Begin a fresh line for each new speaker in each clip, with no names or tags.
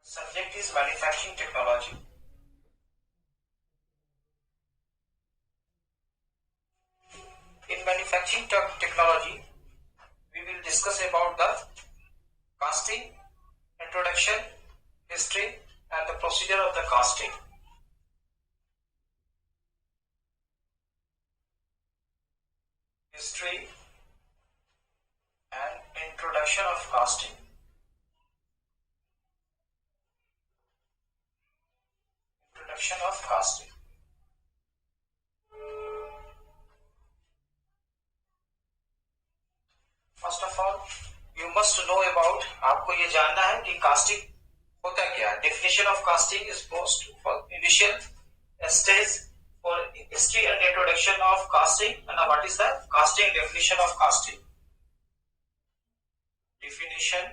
Subject is manufacturing technology. In manufacturing technology, we will discuss about the casting, introduction, history, and the procedure of the casting. History and introduction of casting. Introduction of casting. First of all, you must know about, आपको ये जानना है कि casting होता क्या है. Definition of casting is most for initial stage for history and introduction of casting. And what is the casting definition of casting? Definition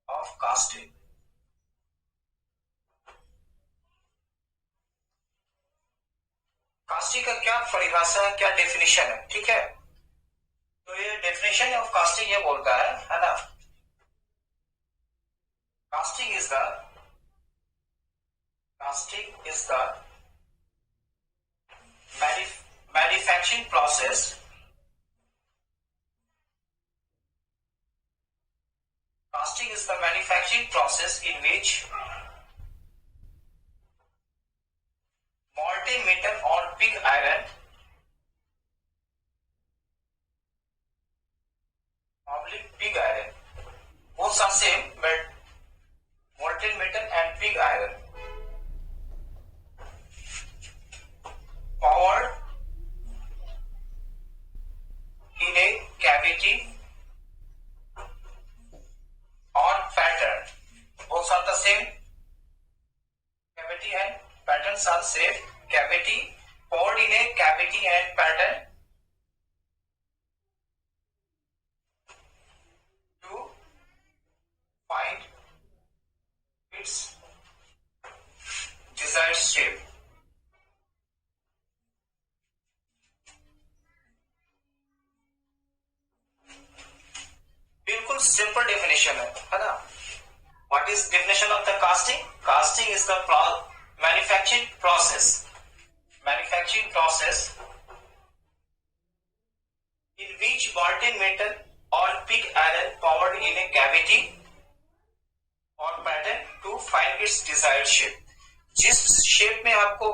of casting. Casting का क्या परिभाषा है, क्या डेफिनेशन है, ठीक है. तो ये डेफिनेशन ऑफ कास्टिंग ये बोलता है ना. Casting is the manufacturing process casting is the manufacturing process in which molten metal or pig iron both are same, but molten metal and pig iron powered in a cavity or pattern. Both are the same. Cavity and patterns are same. Cavity, poured in a cavity and pattern to find its desired shape. बिल्कुल simple definition है ना. What is definition of the casting? Casting is the manufacturing process in which molten metal or pig iron poured in a cavity or pattern to find its desired shape. जिस shape में आपको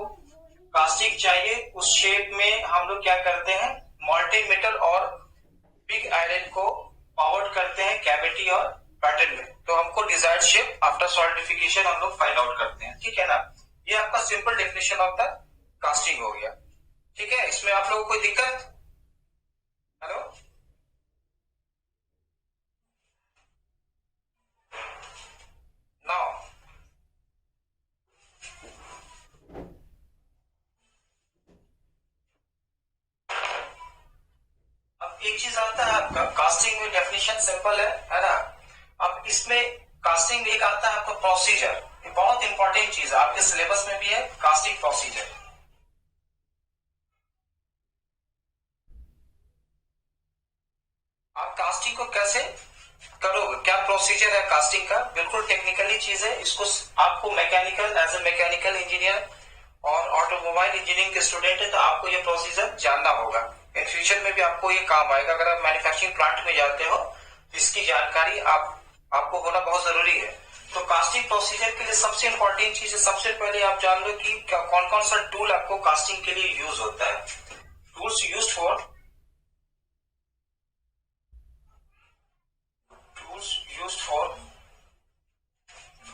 casting चाहिए उस shape में हम लोग क्या करते हैं, molten metal और पिग आयरन को पावर्ड करते हैं कैविटी और पैटर्न में, तो हमको डिजायर्ड शेप आफ्टर सॉलिडिफिकेशन हम लोग फाइंड आउट करते हैं, ठीक है ना. ये आपका simple definition of the casting हो गया, ठीक है. इसमें आप लोगों को कोई दिक्कत? हेलो, नाउ अब एक चीज आता है आपका कास्टिंग में डेफिनेशन सिंपल है ना. अब इसमें कास्टिंग एक आता है आपका प्रोसीजर. ये बहुत इंपॉर्टेंट चीज है, आपके सिलेबस में भी है कास्टिंग प्रोसीजर. आप कास्टिंग को कैसे करोगे, क्या प्रोसीजर है कास्टिंग का, बिल्कुल टेक्निकली चीज है. इसको आपको mechanical as a mechanical engineer और ऑटोमोबाइल इंजीनियरिंग के स्टूडेंट है तो आपको ये प्रोसीजर जानना होगा. इन फ्यूचर में भी आपको ये काम आएगा. अगर आप मैन्युफैक्चरिंग प्लांट में जाते हो इसकी जानकारी आपको होना बहुत जरूरी है. तो कास्टिंग प्रोसीजर के लिए सबसे इंपॉर्टेंट चीज है, सबसे पहले आप जान लो कि कौन कौन सा टूल आपको कास्टिंग के लिए यूज होता है. Tools used for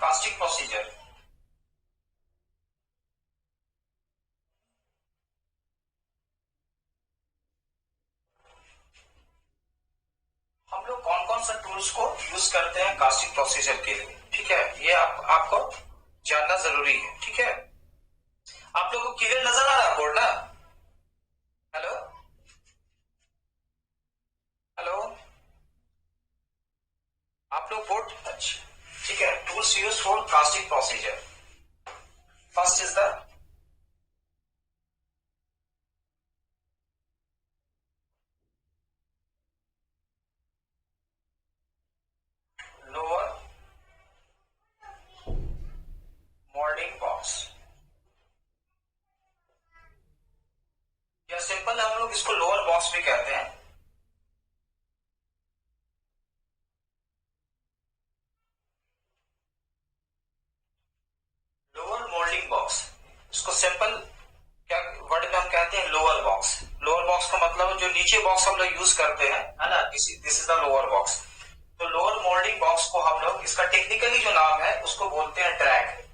casting procedure. हम लोग कौन कौन सा टूल्स को यूज करते हैं कास्टिंग प्रोसीजर के लिए, ठीक है. ये आपको जानना जरूरी है, ठीक है. आप लोगों को क्लियर नजर आ रहा है बोर्ड ना? हेलो हेलो, आप लोग बोर्ड, अच्छा ठीक है. Tools use for casting procedure. First is the lower लोग इसको लोअर बॉक्स भी कहते हैं। लोअर मोल्डिंग बॉक्स, इसको सिंपल क्या वर्ड में हम कहते हैं, लोअर बॉक्स। लोअर बॉक्स का मतलब जो नीचे बॉक्स हम लोग यूज करते हैं, है ना, this is the lower box. तो लोअर मोल्डिंग बॉक्स को हम लोग, इसका टेक्निकली जो नाम है उसको बोलते हैं ड्रैग।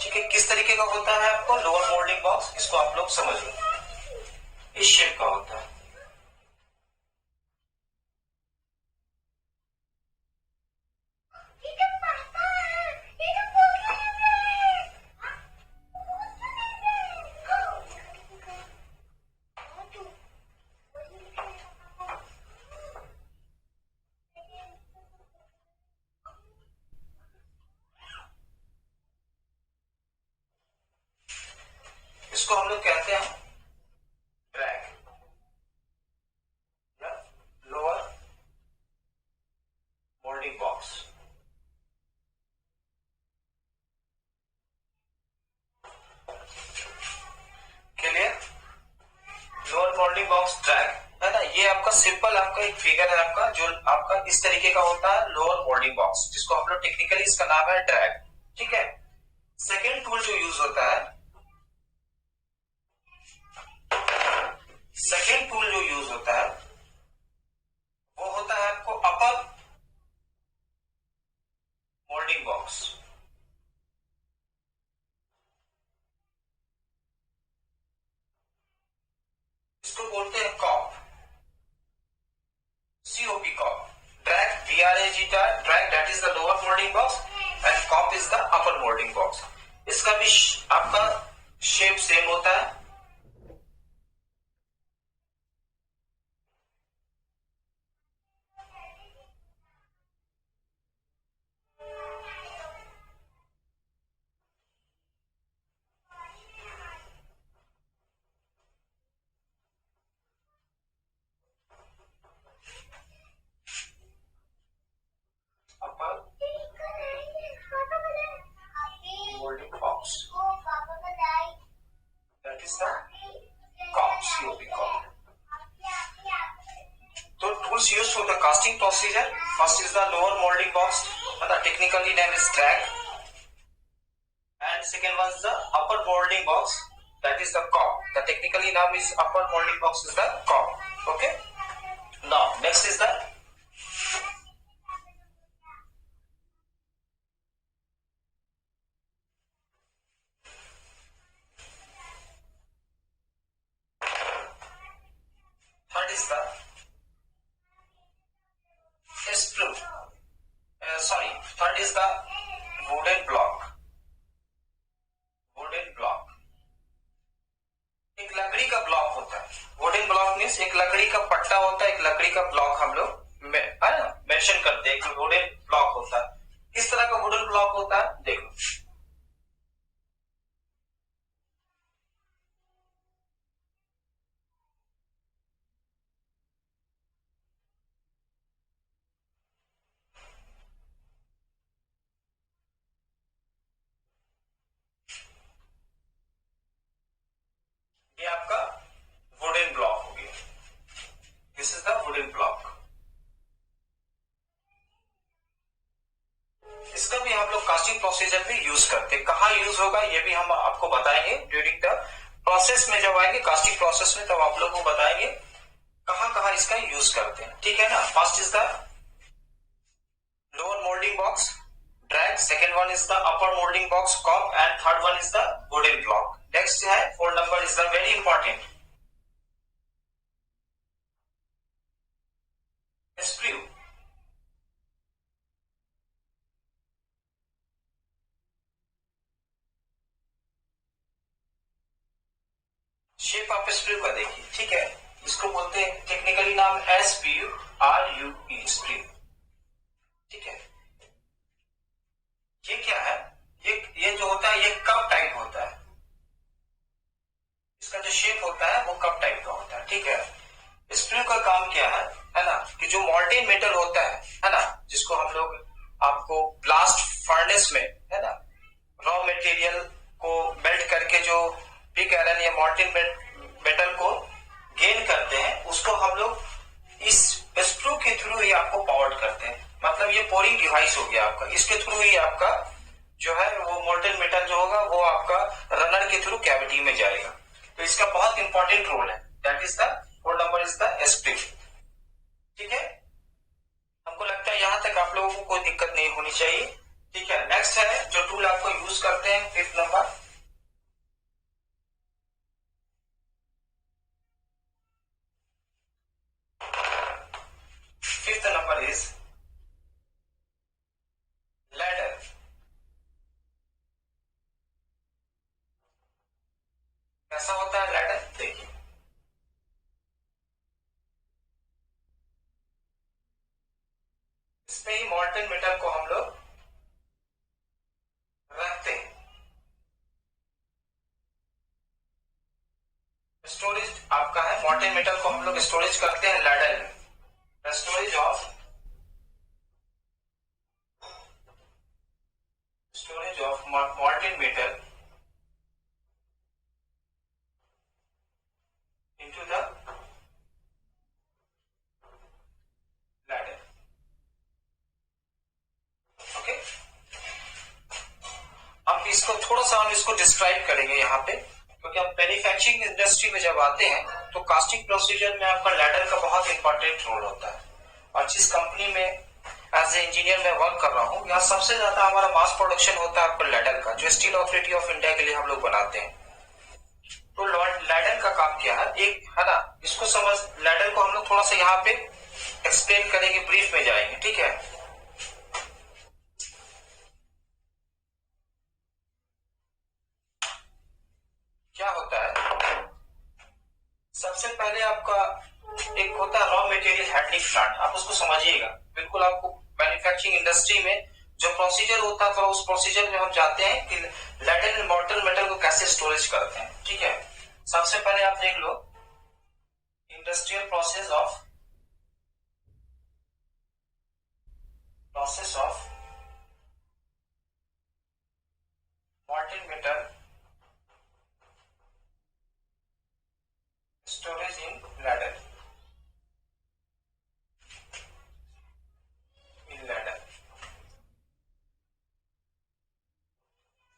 ठीक है, किस तरीके का होता है आपको लोअर मोल्डिंग बॉक्स, इसको आप लोग समझ लो, इस शेप का होता है। इसको हम लोग कहते हैं ड्रैग या lower moulding box. Clear? Lower moulding box drag, है ना, ये आपका सिंपल आपका एक फिगर है आपका, जो आपका इस तरीके का होता है लोअर मोल्डिंग बॉक्स, जिसको हम लोग टेक्निकली इसका नाम है ड्रैग। ठीक है, सेकेंड टूल जो यूज होता है, सेकेंड टूल जो यूज होता है वो होता है आपको अपर मोल्डिंग बॉक्स। इसको बोलते हैं cope, COP cope. Drag DRAG drag, that is the lower moulding box, and cope is the upper moulding box. इसका भी आपका शेप सेम होता है। Upper moulding box, that is the cope, COP cope. तो tools used for the casting procedure, first is the lower molding box, the technically name is drag, and second one is the upper molding box, that is the cop. The technically name is upper molding box is the cop. Okay, now next is the third is the sprue. Sorry, third is the wooden block. Wooden block, एक लकड़ी का block होता है। Wooden block means एक लकड़ी का पट्टा होता है, एक लकड़ी का ब्लॉक हम लोग मेंशन करते हैं कि वुडन ब्लॉक होता है। किस तरह का वुडन ब्लॉक होता है देखो, ये आपका वुडन ब्लॉक हो गया, this is the wooden block. इसका भी हम लोग कास्टिंग प्रोसीजर में यूज करते हैं। कहाँ यूज होगा ये भी हम आपको बताएंगे ड्यूरिंग द प्रोसेस में, जब आएंगे कास्टिंग प्रोसेस में तब आप लोग को बताएंगे कहाँ कहाँ इसका यूज करते हैं। ठीक है ना, first is the lower moulding box drag, second one is the upper moulding box cope, and third one is the wooden block. Next है 4 number is the very important sprue। Shape आप sprue का देखिए, ठीक है, इसको बोलते हैं technically नाम SPRUE स्प्रू। ठीक है, ये क्या है, ये जो होता है ये कप टाइप होता है, इसका जो शेप होता है वो कप टाइप का होता है। ठीक है, स्प्रू का काम क्या है ना, कि जो मॉल्टेन मेटल होता है ना, जिसको हम लोग आपको ब्लास्ट फर्नेस में, है ना, मटेरियल को मेल्ट करके जो पिग आयरन या मॉल्टेन मेटल को गेन करते हैं, उसको हम लोग इस स्क्रू के थ्रू ही आपको पावर्ड करते हैं। मतलब ये पोरिंग डिवाइस हो गया आपका, इसके थ्रू ही आपका जो है वो मोल्टेन मेटल जो होगा वो आपका रनर के थ्रू कैविटी में जाएगा। तो इसका बहुत इंपॉर्टेंट रोल है। That is the code number is the spring. ठीक है, हमको लगता है यहां तक आप लोगों को कोई दिक्कत नहीं होनी चाहिए। ठीक है, नेक्स्ट है जो टूल आपको यूज करते हैं, fifth number. Fifth number is ladder. कैसा होता है लैडर, देखिए। इसमें ही मॉल्टेन मेटल को हम लोग रखते हैं। स्टोरेज आपका है, मॉल्टेन मेटल को हम लोग स्टोरेज करते हैं लैडर में। Storage of molten metal into the ladder. Okay, अब इसको थोड़ा सा हम इसको डिस्क्राइब करेंगे यहाँ पे, क्योंकि हम मैन्युफैक्चरिंग इंडस्ट्री में जब आते हैं तो कास्टिंग प्रोसीजर में आपका लैडर का बहुत इंपॉर्टेंट रोल होता है। और जिस कंपनी में एज ए इंजीनियर मैं वर्क कर रहा हूँ, यहाँ सबसे ज्यादा हमारा मास प्रोडक्शन होता है आपको लैडर का, जो स्टील अथॉरिटी ऑफ इंडिया के लिए हम लोग बनाते हैं। तो लैडर का काम क्या है, एक है ना, इसको समझ, लैडर को हम लोग थोड़ा सा यहाँ पे एक्सप्लेन करेंगे, ब्रीफ में जाएंगे। ठीक है, क्या होता है, सबसे पहले आपका एक होता है रॉ मटेरियल हैंडलिंग प्लांट। आप उसको समझिएगा बिल्कुल। आपको मैन्युफैक्चरिंग इंडस्ट्री में जो प्रोसीजर होता है, तो उस प्रोसीजर में हम जाते हैं कि लैडर एंड मॉल्टेन मेटल को कैसे स्टोरेज करते हैं। ठीक है, सबसे पहले आप देख लो industrial process of molten metal storage in ladder.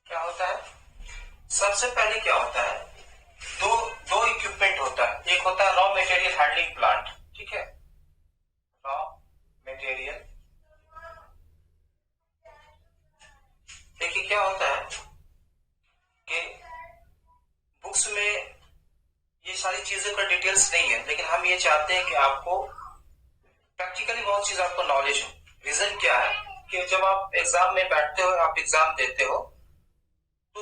क्या होता है, सबसे पहले क्या होता है, दो इक्विपमेंट होता है। एक होता है रॉ मटेरियल हैंडलिंग प्लांट। ठीक है, रॉ मटेरियल, देखिए क्या होता है कि बुक्स में ये सारी चीजों का डिटेल्स नहीं है, लेकिन हम ये चाहते हैं कि आपको प्रैक्टिकली बहुत चीज आपको नॉलेज हो। रीजन क्या है कि जब आप एग्जाम में बैठते हो, आप एग्जाम देते हो, तो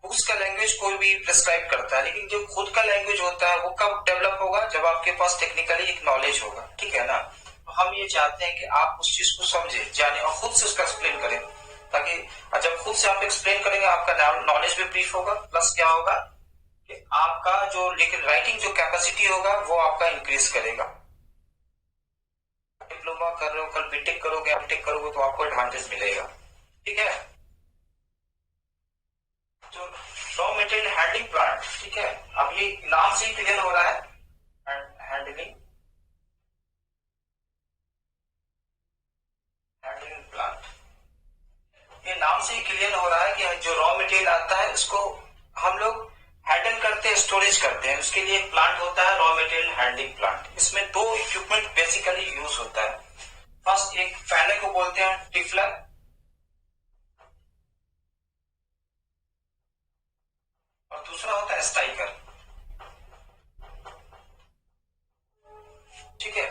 बुक्स का लैंग्वेज कोई भी प्रिस्क्राइब करता है, लेकिन जो खुद का लैंग्वेज होता है वो कब डेवलप होगा, जब आपके पास टेक्निकली एक नॉलेज होगा। ठीक है ना, तो हम ये चाहते हैं कि आप उस चीज को समझे, जाने और खुद से उसका एक्सप्लेन करें, ताकि जब खुद से आप एक्सप्लेन करेंगे आपका नॉलेज भी ब्रीफ होगा, प्लस क्या होगा कि आपका जो लेकिन राइटिंग जो कैपेसिटी होगा वो आपका इंक्रीज करेगा। डिप्लोमा कर रहे हो, कल बीटेक करोगे, एमटेक करोगे, तो आपको एडवांटेज मिलेगा। ठीक है, तो रॉ मटेरियल हैंडलिंग प्लांट। ठीक है, अब ये नाम से ही क्लियर हो रहा है, हैंडलिंग प्लांट, ये नाम से ही क्लियर हो रहा है कि जो रॉ मटेरियल आता है उसको हम लोग हैंडल करते हैं, स्टोरेज करते हैं। उसके लिए एक प्लांट होता है रॉ मटेरियल हैंडलिंग प्लांट। इसमें दो इक्विपमेंट बेसिकली यूज होता है। फर्स्ट, एक पहले को बोलते हैं टिफलर, और दूसरा होता है स्ट्राइकर। ठीक है,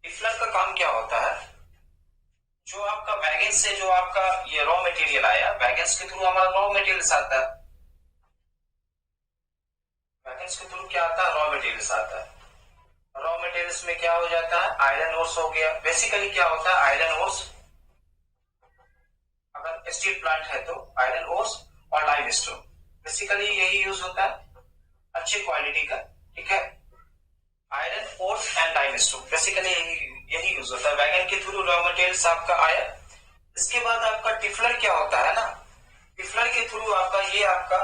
टिफलर का काम क्या होता है, जो आपका वैगन से जो आपका ये रॉ मटेरियल आया, वैगन्स के थ्रू हमारा रॉ मटेरियल आता है, वैगन्स के थ्रू क्या आता है, रॉ मटेरियल आता है। रॉ मटेरियल्स में क्या हो जाता है, आयरन ओर्स हो गया। बेसिकली क्या होता है, आयरन ओर्स, अगर स्टील प्लांट है तो आयरन ओर्स और लाइम स्टोन, बेसिकली यही यूज होता है अच्छी क्वालिटी का। ठीक है, iron ores and lime stone, basically यही यूज होता है। वैगन के थ्रू रॉ मटेरियल्स आपका आया। इसके बाद आपका टिफलर क्या होता है ना, टिफलर के थ्रू आपका ये आपका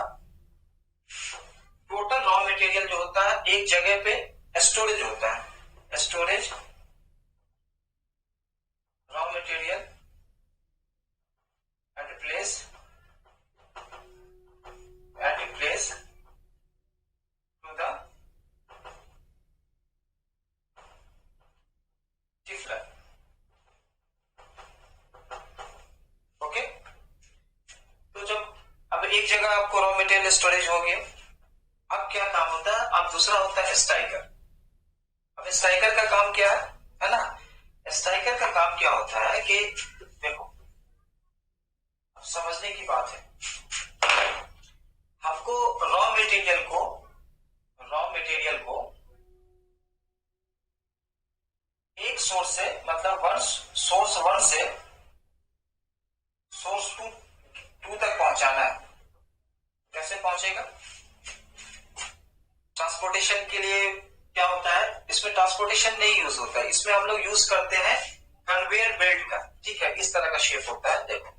टोटल रॉ मटेरियल जो होता है एक जगह पे स्टोरेज होता है, storage raw material at place to the टिफलर। ओके, तो जब अब एक जगह आपको रॉ मटेरियल स्टोरेज हो गया, अब क्या काम होता है, अब दूसरा होता है स्ट्राइकर। अब स्ट्राइकर का काम क्या है ना, स्ट्राइकर का काम क्या होता है कि देखो, अब समझने की बात है, हमको रॉ मटेरियल को एक सोर्स से, मतलब सोर्स वन से सोर्स टू तक पहुंचाना है। कैसे पहुंचेगा? ट्रांसपोर्टेशन के लिए क्या होता है, इसमें ट्रांसपोर्टेशन नहीं यूज होता है, इसमें हम लोग यूज करते हैं कन्वेयर बेल्ट का। ठीक है, इस तरह का शेप होता है। देखो,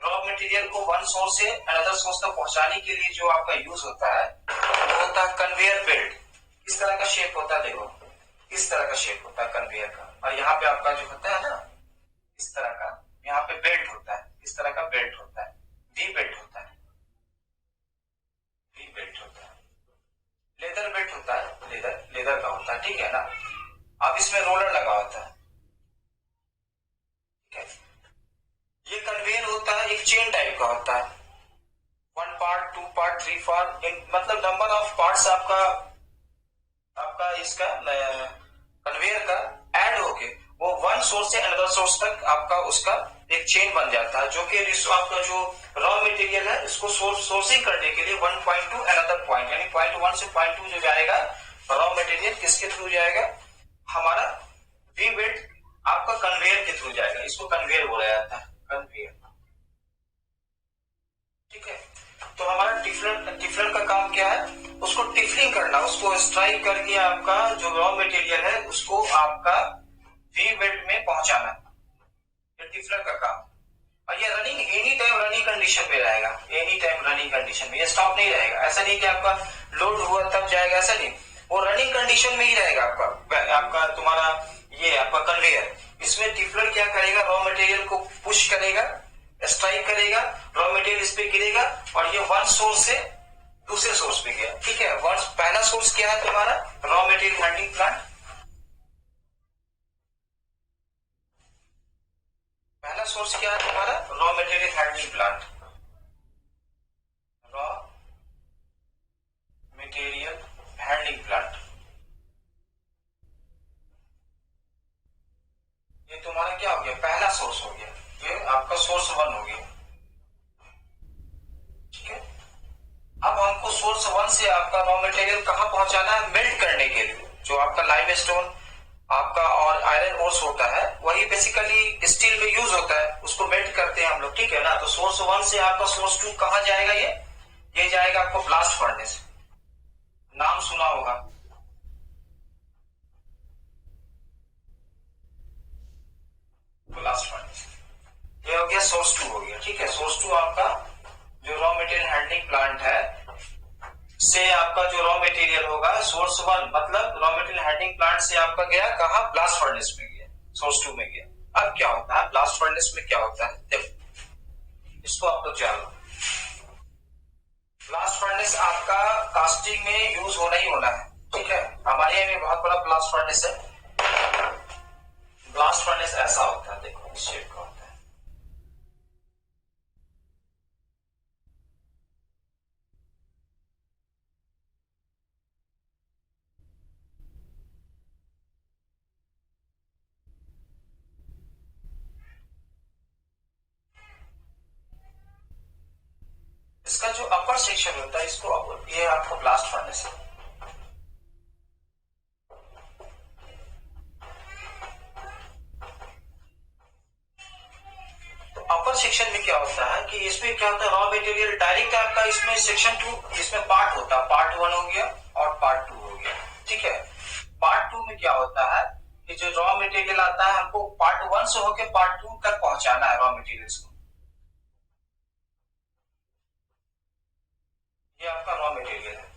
रॉ मटेरियल को वन सोर्स से अनदर सोर्स तक पहुंचाने के लिए जो आपका यूज होता है वो होता है कन्वेयर बेल्ट। इस तरह का शेप होता है, देखो इस तरह का शेप होता है कन्वेयर का, और यहाँ पे आपका जो होता है ना, इस तरह का, यहाँ पे बेल्ट होता है, इस तरह का बेल्ट होता है, वी बेल्ट होता है, वी बेल्ट होता है, लेदर बेल्ट होता है, लेदर का होता है। ठीक है ना, अब इसमें रोलर लगा होता है। ठीक है, ये कन्वेयर होता है, एक चेन टाइप का होता है, 1 पार्ट 2 पार्ट 3 पार्ट, मतलब नंबर ऑफ पार्ट्स आपका इसका कन्वेयर का ऐड होके वो वन सोर्स से अनदर सोर्स तक आपका उसका एक चेन बन जाता है, जो कि आपका जो रॉ मटेरियल है इसको सोर्सिंग करने के लिए 1 पॉइंट टू अनदर पॉइंट, यानी पॉइंट 1 से पॉइंट 2 जो जाएगा रॉ मटेरियल किसके थ्रू जाएगा, हमारा वी बेल्ट आपका कन्वेयर के थ्रू जाएगा। इसको कन्वेयर बोला जाता है, कन्वेयर। ठीक है, तो हमारा टिफलर का काम क्या है, उसको टिफलिंग करना, उसको स्ट्राइक करके आपका जो रॉ मटेरियल है उसको आपका वी बेल्ट में पहुंचाना, ये टिफलर का काम। और ये running any time running condition में रहेगा, एनी टाइम रनिंग कंडीशन में, ये स्टॉप नहीं रहेगा। ऐसा नहीं कि आपका लोड हुआ तब जाएगा, ऐसा नहीं, वो रनिंग कंडीशन में ही रहेगा आपका तुम्हारा ये आपका कन्वेयर। इसमें टिफलर क्या करेगा, रॉ मटेरियल को पुश करेगा, स्ट्राइक करेगा, रॉ मटेरियल इस पे गिरेगा, और ये वन सोर्स से दूसरे सोर्स पे गया। ठीक है, पहला सोर्स क्या है तुम्हारा, रॉ मटेरियल हैंडलिंग प्लांट। पहला सोर्स क्या है तुम्हारा, raw material handling plant, raw material handling plant. ये तुम्हारा क्या हो गया, पहला सोर्स हो गया, ये आपका सोर्स 1 हो गया। ठीक है, अब हमको सोर्स 1 से आपका रॉ मटेरियल कहां पहुंचाना है, मेल्ट करने के लिए। जो आपका लाइमस्टोन आपका और आयरन ओर्स होता है वही बेसिकली स्टील में यूज होता है, उसको मेल्ट करते हैं हम लोग। ठीक है ना, तो सोर्स 1 से आपका सोर्स 2 कहां जाएगा, ये जाएगा आपको ब्लास्ट फर्नेस, नाम सुना होगा। ब्लास्ट फर्नेस, ये हो गया सोर्स 2 हो गया। ठीक है, सोर्स 2 आपका जो रॉ मटेरियल हैंडलिंग प्लांट है से आपका जो रॉ मटेरियल होगा सोर्स 1, मतलब रॉ मटेरियल हैंडलिंग प्लांट से आपका गया कहा, ब्लास्ट फर्नेस में गया, सोर्स 2 में गया। अब क्या होता है ब्लास्ट फर्नेस में, क्या होता है देखो, इसको आप लोग जानो। ब्लास्ट फर्नेस आपका कास्टिंग में यूज होना ही होना है। ठीक है, हमारे यहाँ में बहुत बड़ा ब्लास्ट फर्नेस है। ब्लास्ट फर्नेस ऐसा होता है, देखो इस शेप का होता है। इसका जो अपर सेक्शन होता है इसको ये आपको ब्लास्ट फर्नेस है। तो अपर सेक्शन में क्या होता है कि इसमें क्या होता है, रॉ मटेरियल डायरेक्ट आपका इसमें सेक्शन 2, इसमें पार्ट होता है, पार्ट 1 हो गया और पार्ट 2 हो गया। ठीक है, पार्ट 2 में क्या होता है कि जो रॉ मटेरियल आता है हमको पार्ट 1 से होकर पार्ट 2 तक पहुंचाना है रॉ मटेरियल्स को। ये आपका रॉ मटेरियल है,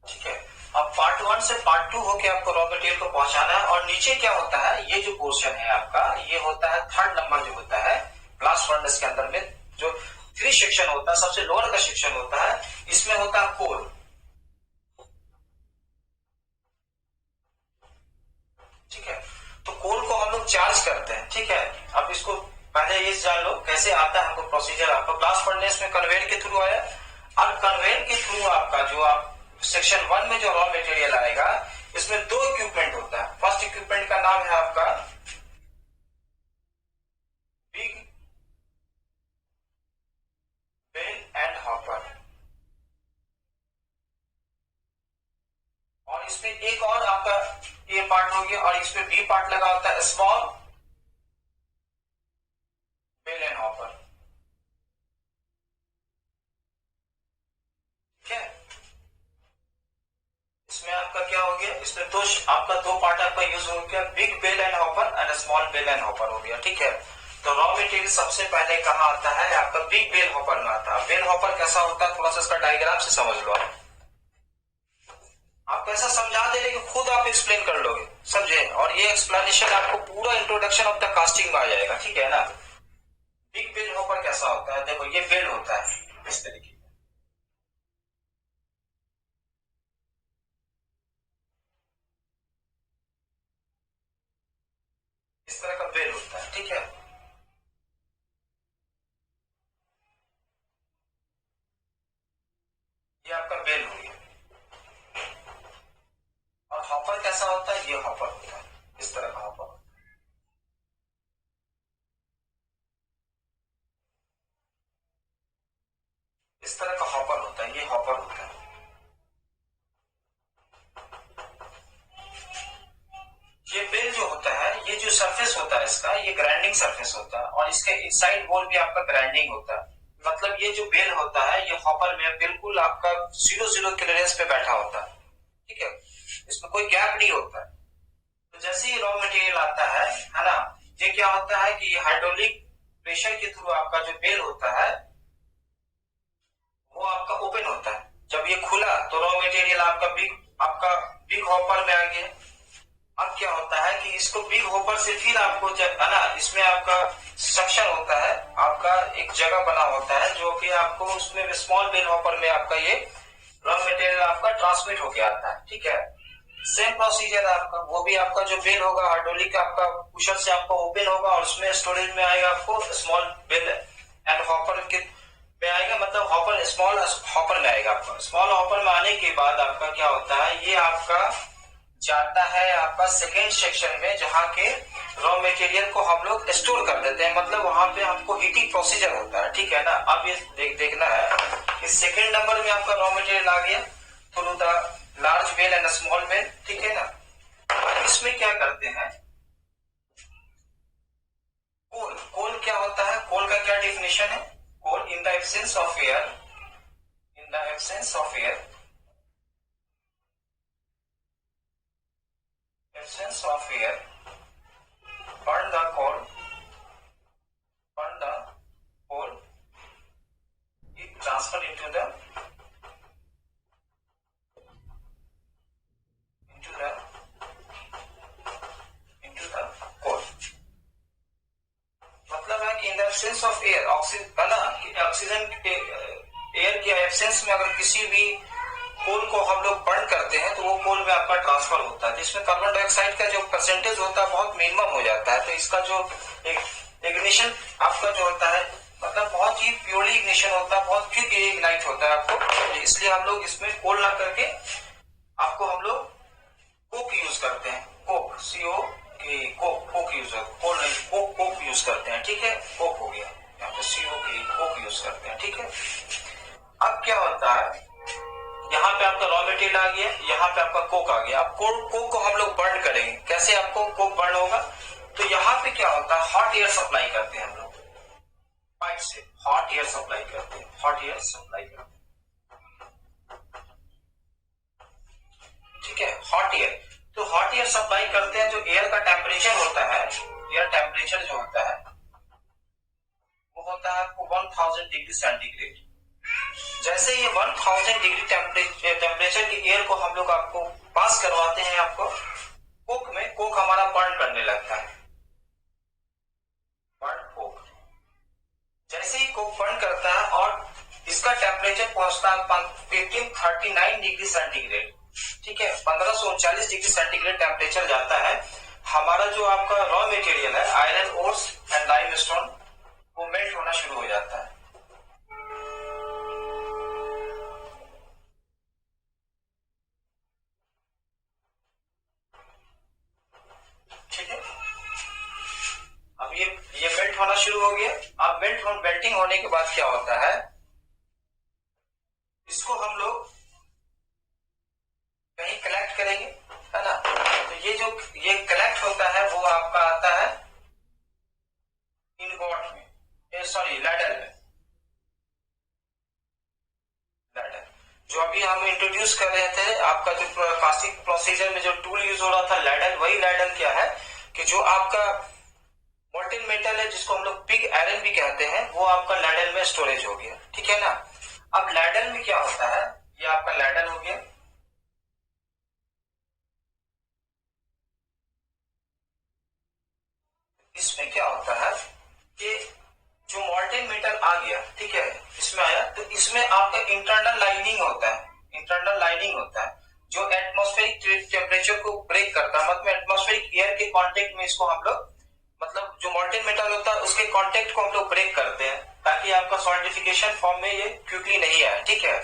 ठीक है। अब पार्ट 1 से पार्ट 2 होके आपको रॉ मटेरियल को पहुंचाना है। और नीचे क्या होता है, ये जो पोर्शन है आपका, ये होता है थर्ड नंबर जो होता है ब्लास्ट फर्नेस के अंदर में जो 3 सेक्शन होता है, सबसे लोअर का सेक्शन होता है, इसमें होता है कोल, ठीक है। तो कोल को हम लोग चार्ज करते हैं, ठीक है। अब इसको पहले ये जान लो कैसे आता है हमको प्रोसीजर। आपको ब्लास्ट फर्नेस में कन्वेयर के थ्रू आया, और कन्वेयर के थ्रू आपका जो आप सेक्शन 1 में जो रॉ मटेरियल आएगा, इसमें 2 इक्विपमेंट होता है। फर्स्ट इक्विपमेंट का नाम है आपका बिग बेल एंड हॉपर, और इसमें एक और आपका ए पार्ट हो गया, और इसमें बी पार्ट लगा होता है स्मॉल बेल एंड हॉपर, ठीक है। इसमें आपका क्या हो गया, इसमें दो आपका 2 पार्ट आपका यूज हो गया, big bell and hopper and small bell and hopper हो गया, ठीक है। तो रॉ मटेरियल सबसे पहले कहां आता है, आपका बिग बेल हॉपर में आता है। बेल हॉपर कैसा होता है, थोड़ा सा इसका डायग्राम से समझ लो। आपको ऐसा समझा दे रहे कि खुद आप एक्सप्लेन कर लोगे, समझे। और ये एक्सप्लेनेशन आपको पूरा इंट्रोडक्शन ऑफ द कास्टिंग में आ जाएगा, ठीक है ना। बिग बेल हॉपर कैसा होता है, देखो ये बेल होता है इस तरीके, इस तरह का बेल होता है, ठीक है। ये आपका बेल हो गया। और हॉपर कैसा होता है, ये हॉपर होता है, इस तरह का हॉपर, इस तरह का हॉपर होता है, ये हॉपर होता है। ये बेल जो होता है, ये जो सरफेस होता है इसका, ये ग्राइंडिंग सरफेस होता है, और इसके इनसाइड वॉल भी आपका ग्राइंडिंग होता है। मतलब ये जो बेल होता है, ये हॉपर में बिल्कुल आपका 0-0 क्लियरेंस पे बैठा होता है, ठीक है। इसमें कोई गैप नहीं होता है। तो जैसे ही रॉ मटेरियल आता है ना, ये क्या होता है कि हाइड्रोलिक प्रेशर के थ्रू आपका जो बेल होता है वो आपका ओपन होता है। जब ये खुला तो रॉ मटेरियल आपका बिग हॉपर में आ गया। अब क्या होता है कि इसको बिग हॉपर से फिर आपको है ना, इसमें आपका सक्शन होता है, आपका एक जगह बना होता है जो कि आपको उसमें स्मॉल बेल हॉपर में आपका ये रॉ मटेरियल आपका ट्रांसमिट होके आता है, ठीक है। सेम प्रोसीजर आपका, वो भी आपका जो बेल होगा हाइड्रोलिक का आपका पुशर से आपका ओपन होगा, और उसमें स्टोरेज में आएगा आपको स्मॉल बेल एंड हॉपर के में आएगा, मतलब हॉपर स्मॉल हॉपर में आएगा। आपका स्मॉल हॉपर में आने के बाद आपका क्या होता है, ये आपका जाता है आपका सेकेंड सेक्शन में, जहाँ के रॉ मटेरियल को हम लोग स्टोर कर देते हैं, मतलब वहां पे हमको हीटिंग प्रोसीजर होता है, ठीक है ना। अब ये देखना है कि सेकेंड नंबर में आपका रॉ मटेरियल आ गया through the large bell and small bell, ठीक है ना। इसमें क्या करते हैं, कोल, कोल क्या होता है, कोल का क्या डेफिनेशन है, coal in the absence of air, in the absence of air, absence of air, burn the coal, it transfer into the coal। मतलब है कि इन the absence of air, oxygen है ना, ऑक्सीजन एयर के एब्सेंस में अगर किसी भी कोल को हम लोग बर्न करते हैं तो वो कोल में आपका ट्रांसफर होता है, जिसमें कार्बन डाइऑक्साइड का जो परसेंटेज होता है बहुत मिनिमम हो जाता है। तो इसका जो इग्निशन आपका जो होता है, मतलब बहुत ही प्योरली इग्निशन होता है, बहुत क्विक इग्नाइट होता है आपको। इसलिए हम लोग इसमें कोल ना करके आपको हम लोग कोक यूज करते हैं, कोक CO के कोक यूज, कोल नहीं, कोक यूज करते हैं, ठीक है। कोक हो गया यहाँ पे CO के कोक यूज करते हैं, ठीक है। अब क्या होता है, यहाँ पे आपका रॉ मटेरियल आ गया, यहाँ पे आपका कोक आ गया। अब कोक को हम लोग बर्न करेंगे, कैसे आपको कोक बर्न होगा, तो यहाँ पे क्या होता है, हॉट एयर सप्लाई करते हैं हम लोग, पाइप से हॉट एयर सप्लाई करते हैं, हॉट एयर सप्लाई करते हैं, ठीक है। हॉट एयर, तो हॉट एयर सप्लाई करते हैं, जो एयर का टेम्परेचर होता है, एयर टेम्परेचर जो होता है वो होता है आपको 1000 डिग्री सेंटीग्रेड। जैसे ये 1000 डिग्री टेम्परेचर के एयर को हम लोग आपको पास करवाते हैं आपको कोक में, कोक हमारा बर्न करने लगता है, बर्न कोक। जैसे ही कोक बर्न करता है और इसका टेम्परेचर पहुंचता है 1539 डिग्री सेंटीग्रेड, ठीक है, 1539 डिग्री सेंटीग्रेड टेम्परेचर जाता है। हमारा जो आपका रॉ मटेरियल है आयरन ओर्स एंड लाइमस्टोन वो मेल्ट होना शुरू हो जाता है। ठीक है, अब ये मेल्ट होना शुरू हो गया। अब मेल्टिंग होने के बाद क्या होता है, इसको हम लोग कहीं कलेक्ट करेंगे, है ना। तो ये कलेक्ट होता है वो आपका आता है इनगोट में, सॉरी लैडल में। लैडल जो अभी हम इंट्रोड्यूस कर रहे थे, आपका जो कास्टिंग प्रोसीजर में जो टूल यूज हो रहा था लैडल, वही लैडल क्या है कि जो आपका मोल्टेन मेटल है जिसको हम लोग पिग आयरन भी कहते हैं, वो आपका लैडल में स्टोरेज हो गया, ठीक है ना। अब लैडल में क्या होता है, ये आपका लैडल हो गया। इसमें क्या होता है कि जो मोल्टेन मेटल आ गया, ठीक है, इसमें आया, तो इसमें आपका इंटरनल लाइनिंग होता है, इंटरनल लाइनिंग होता है जो एटमॉस्फेरिक टेम्परेचर को ब्रेक करता है। मतलब एटमॉस्फेरिक एयर के कांटेक्ट में इसको हम लोग, मतलब जो मोल्टेन मेटल होता है उसके कांटेक्ट को हम लोग ब्रेक करते हैं ताकि आपका सॉलिडिफिकेशन फॉर्म में ये क्विकली नहीं आए, ठीक है।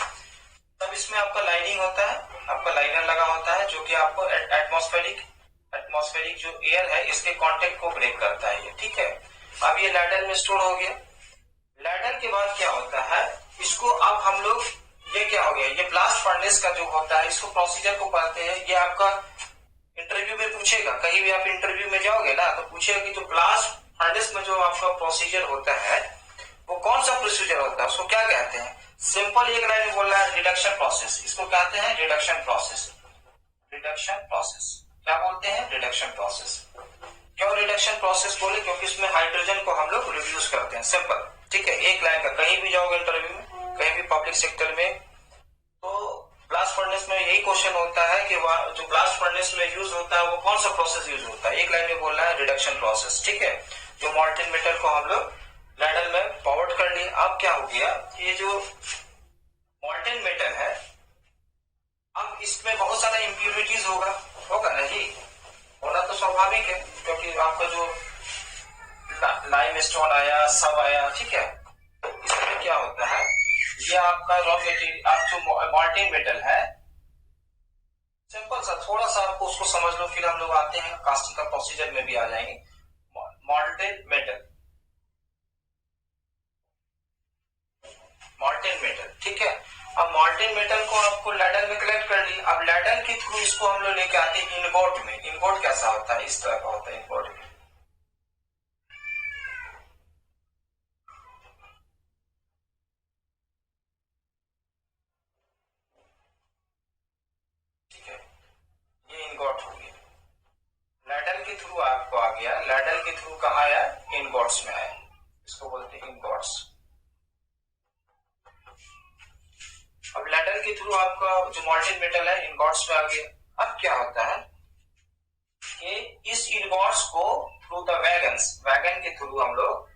तब इसमें आपका लाइनिंग होता है, आपका लाइनर लगा होता है जो कि आपको एटमॉस्फेरिक जो एयर है इसके कांटेक्ट को ब्रेक करता है ये, ठीक है। अब ये लैडर में स्टोर हो गया। लैडर के बाद क्या होता है, इसको अब हम लोग, ये क्या हो गया, ये ब्लास्ट फर्नेस का जो होता है, इसको प्रोसीजर को पढ़ते हैं। ये आपका इंटरव्यू में पूछेगा, कहीं भी आप इंटरव्यू में जाओगे ना तो पूछेगा कि जो ब्लास्ट फर्नेस में जो आपका प्रोसीजर होता है वो कौन सा प्रोसीजर होता है, उसको क्या कहते हैं। सिंपल एक लाइन में बोल रहा है रिडक्शन प्रोसेस, इसको कहते हैं रिडक्शन प्रोसेस। रिडक्शन प्रोसेस क्या बोलते हैं, रिडक्शन प्रोसेस। क्यों रिडक्शन प्रोसेस बोले, क्योंकि इसमें हाइड्रोजन को हम लोग रिड्यूस करते हैं, सिंपल, ठीक है। एक लाइन का, कहीं भी जाओगे इंटरव्यू में, कहीं भी पब्लिक सेक्टर में, तो ब्लास्ट फर्नेस में यही क्वेश्चन होता है कि जो ब्लास्ट फर्नेस में यूज होता है वो कौन सा प्रोसेस यूज होता है। एक लाइन में बोल रहा है रिडक्शन प्रोसेस, ठीक है। जो मोल्टेन मेटल को हम लोग लैडल में फॉरवर्ड कर लिए। अब क्या हो गया, ये जो मोल्टेन मेटल है, अब इसमें बहुत सारा इम्प्यूरिटीज होगा नहीं, होना तो स्वाभाविक है, क्योंकि आपका जो लाइमस्टोन आया, सब आया, ठीक है। इसमें क्या होता है, ये आपका रॉ मटेरियल, आप जो मोल्टेन मेटल है, सिंपल सा, थोड़ा सा आपको उसको समझ लो, फिर हम लोग आते हैं कास्टिंग का प्रोसीजर में भी आ जाएंगे। मोल्टेन मेटल, मोल्टेन मेटल, ठीक है। अब मोल्टेन मेटल को आपको लैडल में कलेक्ट कर ली। अब लैडल के थ्रू इसको हम लोग लेके आते हैं इनगोट में। इनगोट कैसा होता है, इस तरह का होता है इनगोट में, ठीक है। ये इनगोट हो गया, लैडल के थ्रू आपको आ गया। लैडल के थ्रू कहाँ आया, इनगोट्स में आया, इसको बोलते हैं इनगोट्स। अब लैडल के थ्रू आपका जो मोल्टेन मेटल है इनगॉट्स में आ गया। अब क्या होता है कि इस इनगॉट्स को थ्रू द वैगन के थ्रू हम लोग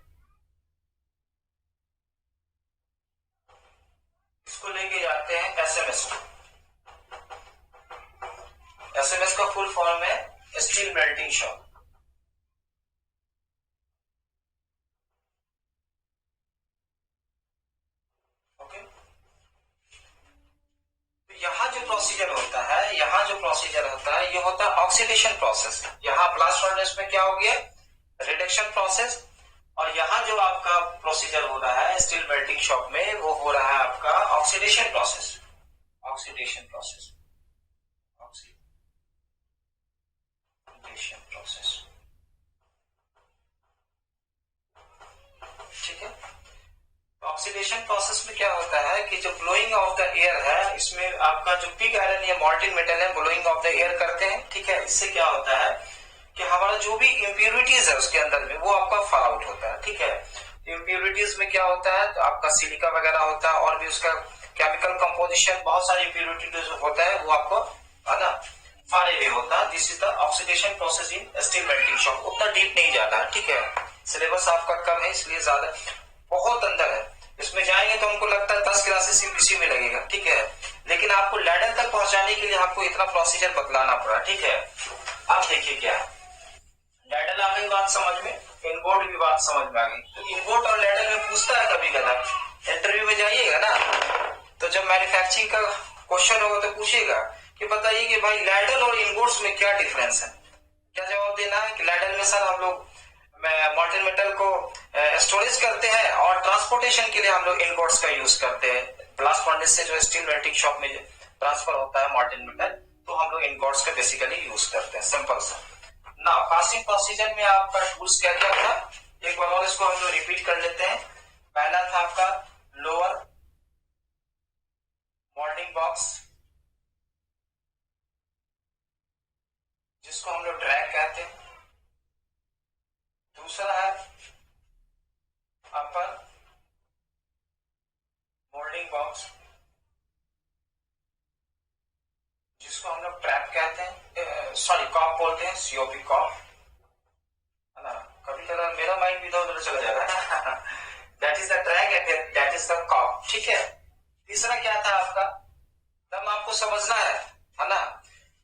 इसको लेके जाते हैं एसएमएस। एसएमएस का फुल फॉर्म है स्टील मेल्टिंग शॉप, ओके। यहाँ जो प्रोसीजर होता है, ये होता है ऑक्सीडेशन प्रोसेस। यहाँ ब्लास्ट फर्नेस में क्या हो गया, रिडक्शन प्रोसेस, और यहाँ जो आपका प्रोसीजर हो रहा है स्टील मेल्टिंग शॉप में, वो हो रहा है आपका oxidation process. Oxidation process, oxidation process, ठीक है। ऑक्सीडेशन प्रोसेस में क्या होता है कि जो ब्लोइंग ऑफ द एयर है, इसमें आपका जो पिग आयरन या मोल्टेन मेटल है ब्लोइंग ऑफ द एयर करते हैं, ठीक है। इससे क्या होता है कि हमारा जो भी इम्प्यूरिटीज है उसके अंदर में वो आपका फॉल आउट होता है, ठीक है। इम्प्योरिटीज में क्या होता है, तो आपका सिलिका वगैरह होता है और भी उसका केमिकल कंपोजिशन, बहुत सारी इम्प्योरिटीज होता है, वो आपको है ना फार अवे होता है। This is the oxidation process in steel melting shop. उतना डीप नहीं जाता है, ठीक है, सिलेबस आपका कम है इसलिए ज्यादा बहुत अंदर है। इसमें जाएंगे तो हमको लगता है 10 क्लासेस इसी में लगेगा, ठीक है, लेकिन आपको लैडर तक पहुंचाने के लिए आपको इतना प्रोसीजर बतलाना पड़ा, ठीक है। अब देखिए क्या है, लैडर आ गई बात समझ में, इनबोर्ड भी बात समझ में आ गई। तो इनबोर्ड और लैडर में पूछता है कभी कदा, इंटरव्यू में जाइएगा ना, तो जब मैन्युफैक्चरिंग का क्वेश्चन होगा तो पूछेगा कि बताइए कि भाई लैडर और इनबोर्ड्स में क्या डिफरेंस है। क्या जवाब देना है कि लैडर में सर हम लोग मॉल्टेन मेटल को स्टोरेज करते हैं और ट्रांसपोर्टेशन के लिए हम लोग इनबोर्ड्स का यूज करते हैं। ब्लास्ट फर्नेस से जो स्टील मेल्टिंग शॉप में ट्रांसफर होता है मॉल्टेन मेटल, तो हम लोग इनबोर्ड्स का बेसिकली यूज करते हैं, सिंपल सा ना। कास्टिंग प्रोसीजर में आपका टूल्स क्या क्या था, एक बार और इसको हम लोग रिपीट कर लेते हैं। पहला था आपका लोअर मोल्डिंग बॉक्स, जिसको हम लोग ड्रैग कहते हैं। दूसरा है अपर मोल्डिंग बॉक्स, जिसको हम लोग ट्रैप कहते हैं, सॉरी कॉप बोलते हैं, सीओपी कॉप, है ना। कभी कभी मेरा माइंड भी इधर उधर चला जा रहा है that is the track and that is the cope, ठीक है। तीसरा क्या था आपका, दम आपको समझना है ना।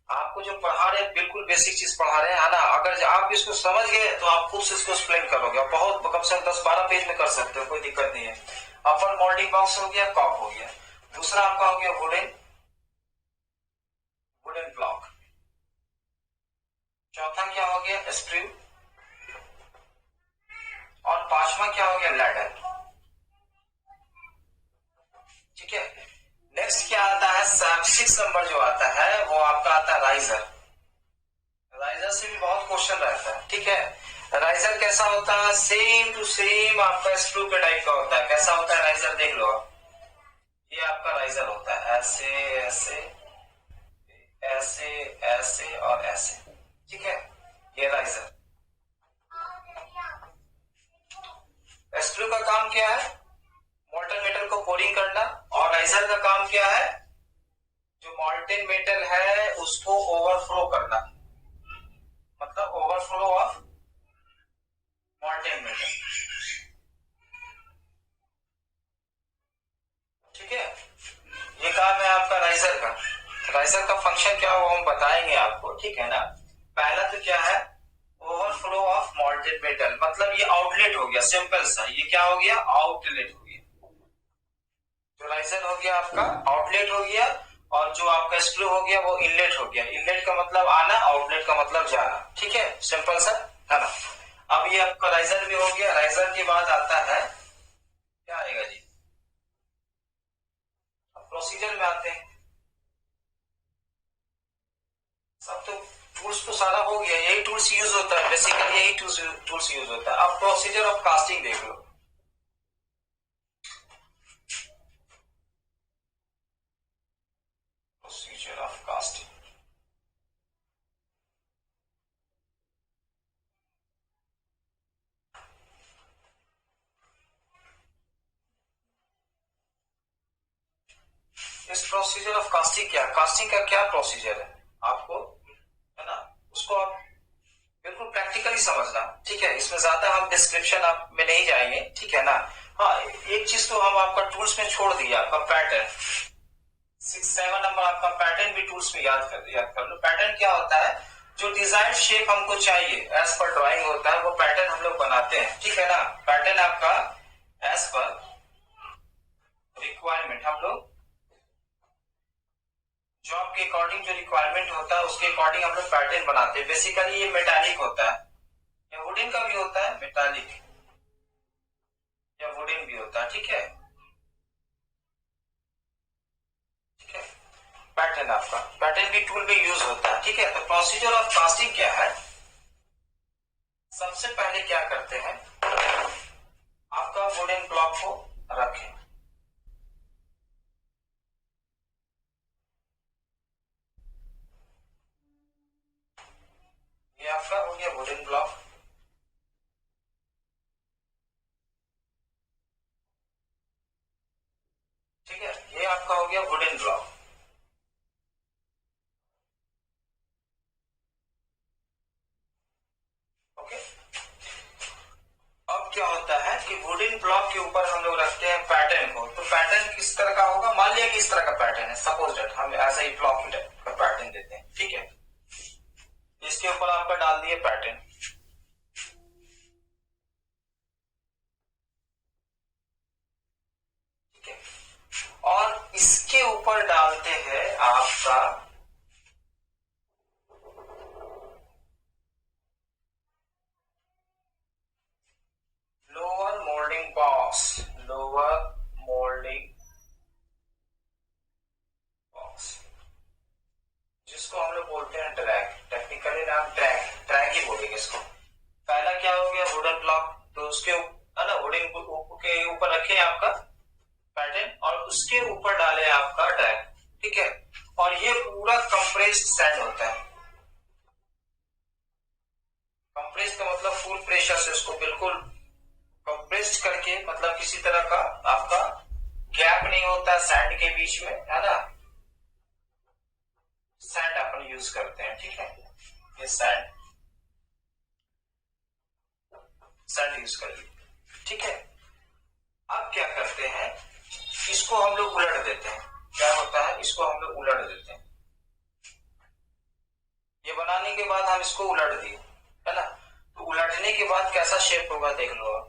आपको जो पढ़ा रहे हैं बिल्कुल बेसिक चीज पढ़ा रहे हैं, है ना। अगर आप इसको समझ गए तो आप खुद से इसको एक्सप्लेन करोगे, बहुत कम से कम 10-12 पेज में कर सकते हो, कोई दिक्कत नहीं है। अपर मोल्डिंग बॉक्स हो गया, कॉप हो गया। दूसरा आपका हो गया वुडन ब्लॉक। चौथा क्या हो गया, स्क्रू। और पांचवा क्या हो गया, लैडर, ठीक है। नेक्स्ट क्या आता है, 6 नंबर जो आता है वो आपका आता है राइजर। राइजर से भी बहुत क्वेश्चन रहता है, ठीक है। राइजर कैसा होता है, सेम टू सेम आपका स्क्रू के टाइप का होता है। कैसा होता है राइजर, देख लो आप, ये आपका राइजर होता है, ऐसे ऐसे ऐसे ऐसे और ऐसे, ठीक है, ये राइजर। स्क्रू का काम क्या है, मोल्टन मेटल को कोरिंग करना, और राइजर का काम क्या है, जो मोल्टन मेटल है उसको ओवरफ्लो करना, मतलब ओवरफ्लो ऑफ मोल्टन मेटल, ठीक है। ये काम है आपका राइजर का। राइजर का फंक्शन क्या हो हम बताएंगे आपको, ठीक है ना। पहला तो क्या है, ओवरफ्लो ऑफ मोल्टेड मेटल, मतलब ये आउटलेट हो गया, सिंपल सा, ये क्या हो गया, आउटलेट हो गया। जो राइजर हो गया आपका आउटलेट हो गया, और जो आपका स्क्रू हो गया वो इनलेट हो गया। इनलेट का मतलब आना, आउटलेट का मतलब जाना, ठीक है, सिंपल सा, है ना। अब ये आपका राइजर भी हो गया। राइजर के बाद आता है क्या आएगा जी, प्रोसीजर में आते हैं। सब तो टूल्स तो सारा हो गया, यही टूल्स यूज होता है बेसिकली, यही टूल्स यूज होता है। अब प्रोसीजर ऑफ कास्टिंग देख लो। प्रोसीजर ऑफ कास्टिंग, इस प्रोसीजर ऑफ कास्टिंग क्या, कास्टिंग का क्या प्रोसीजर है आपको, है ना, उसको आप बिल्कुल प्रैक्टिकली समझना, ठीक है। इसमें ज्यादा हम डिस्क्रिप्शन आप में नहीं जाएंगे, ठीक है ना। हाँ, एक चीज तो हम आपका टूल्स में छोड़ दिया, आपका पैटर्न 6-7 नंबर आपका पैटर्न भी टूल्स में याद कर लो। पैटर्न क्या होता है, जो डिजायर्ड शेप हमको चाहिए एज पर ड्राइंग होता है, वो पैटर्न हम लोग बनाते हैं, ठीक है ना। पैटर्न आपका एज पर रिक्वायरमेंट, हम लोग जॉब के अकॉर्डिंग जो रिक्वायरमेंट होता है उसके अकॉर्डिंग हम लोग पैटर्न बनाते हैं। बेसिकली ये मेटालिक होता है, या वुडन का भी होता है, मेटालिक या वुडन भी होता है, ठीक है, ठीक है। पैटर्न आपका, पैटर्न भी टूल में यूज होता है, ठीक है। तो प्रोसीजर ऑफ कास्टिंग क्या है, सबसे पहले क्या करते हैं, आपका वुडन ब्लॉक को रखें, ये आपका हो गया वुडन ब्लॉक। ये आपका हो गया वुडन ब्लॉक। ओके, अब क्या होता है कि वुडन ब्लॉक के ऊपर हम लोग रखते हैं पैटर्न को। तो पैटर्न किस तरह का होगा, मान लिया कि इस तरह का पैटर्न है, सपोज दैट हम ऐसा ही ब्लॉक का पैटर्न देते हैं, ठीक है। इसके ऊपर आपका डाल दिए पैटर्न, ठीक है, और इसके ऊपर डालते हैं आपका lower moulding box, lower moulding box, जिसको हम लोग बोलते हैं ड्रैग, टेक्निकली नाम ड्रैग ही बोलेंगे इसको। पहला क्या हो गया वुडन ब्लॉक, तो उसके है ना वुडन के ऊपर रखे आपका पैटर्न और उसके ऊपर डाले आपका ड्रैग, ठीक है। और ये पूरा कंप्रेस्ड सैंड होता है। कंप्रेस्ड का मतलब फुल प्रेशर से उसको बिल्कुल कंप्रेस्ड करके, मतलब किसी तरह का आपका गैप नहीं होता सैंड के बीच में, है ना। सैंड अपन यूज करते हैं, ठीक है, ये सैंड यूज करिए, ठीक है। अब क्या करते हैं, इसको हम लोग उलट देते हैं। क्या होता है, इसको हम लोग उलट देते हैं। ये बनाने के बाद हम इसको उलट दिए, है ना। तो उलटने के बाद कैसा शेप होगा देख लो आप।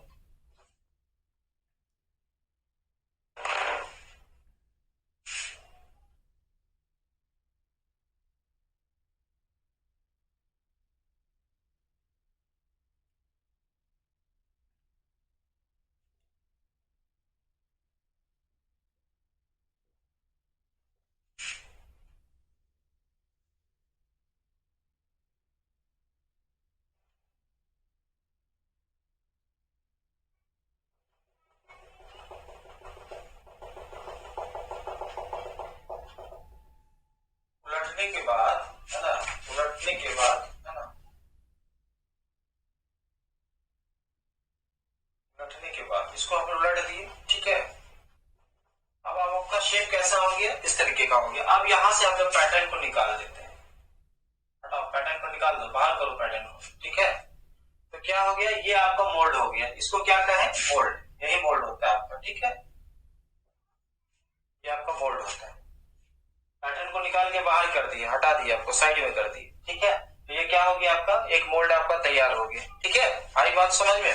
उलटने के बाद, है ना, उलटने के बाद, है ना, उलटने के बाद इसको हम उलट दिए, ठीक है। अब आपका शेप कैसा हो गया, इस तरीके का हो गया। अब यहां से हम लोग पैटर्न को निकाल देते हैं। हटाओ, पैटर्न को निकाल दो, बाहर करो पैटर्न को, ठीक है। तो क्या हो गया, ये आपका मोल्ड हो गया। इसको क्या कहें, मोल्ड, यही मोल्ड होता है आपका, ठीक है। ये आपका मोल्ड होता है। पैटर्न को निकाल के बाहर कर दिए, हटा दिया, आपको साइड में कर दिए, ठीक है। तो ये क्या हो गया, आपका एक मोल्ड आपका तैयार हो गया, ठीक है। आई बात समझ में।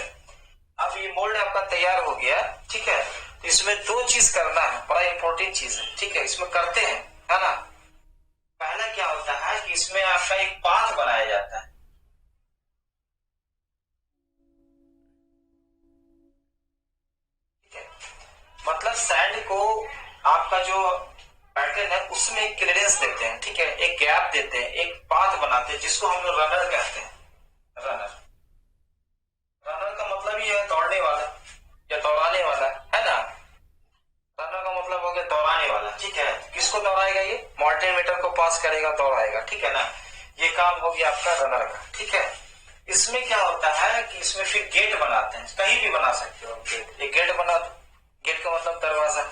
अब ये मोल्ड आपका तैयार हो गया, ठीक है। तो इसमें दो चीज करना है, बड़ा इंपॉर्टेंट चीज है, ठीक है। इसमें करते हैं, है ना। पहला क्या होता है कि इसमें आपका एक पाथ बनाया जाता है, ठीक है। मतलब सैंड को आपका जो पैटर्न है उसमें एक क्लियरेंस देते हैं, ठीक है, एक गैप देते हैं, एक पाथ बनाते हैं, जिसको हम लोग रनर कहते हैं। रनर, रनर का मतलब ये है दौड़ने वाला या दौड़ाने वाला, है ना। रनर का मतलब हो गया दौड़ाने वाला, ठीक है। किसको दौड़ाएगा, ये मल्टीमीटर को पास करेगा, दौड़ाएगा, ठीक है ना। ये काम हो गया आपका रनर का, ठीक है। इसमें क्या होता है कि इसमें फिर गेट बनाते हैं, कहीं भी बना सकते हो गेट। एक गेट बना दो, गेट का मतलब दरवाजा,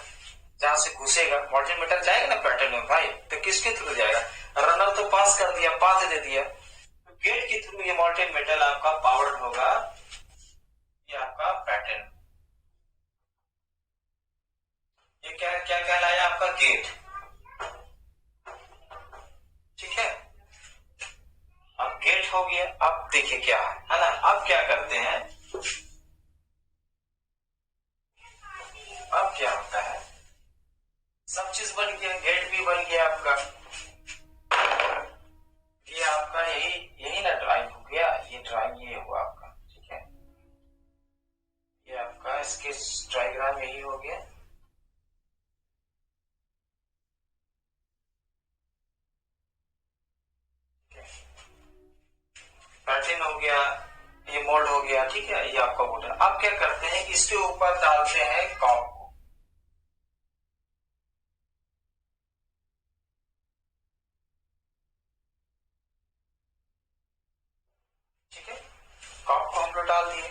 जहां से घुसेगा मल्टीमीटर जाएगा ना पैटर्न में भाई, तो किसके थ्रू जाएगा, रनर तो पास कर दिया, पाथ दे दिया, तो गेट के थ्रू ये मल्टीमीटर आपका पावर्ड होगा, ये आपका पैटर्न। ये क्या क्या कहलाया, आपका गेट, ठीक है। अब गेट हो गया। अब देखिए क्या है ना। अब क्या करते हैं, अब क्या होता है, सब चीज बन गया, गेट भी बन गया आपका। ये आपका यही यही ना ड्राइंग हो गया, ये ड्राइंग ये हुआ आपका, ठीक है। ये आपका स्केच डायग्राम यही हो गया, पैटर्न हो गया, ये मोल्ड हो गया, ठीक है। ये आपका वुडन। अब क्या करते हैं, इसके ऊपर डालते हैं कॉर्क को, ठीक है। कॉर्क को हम लोग डाल दिए,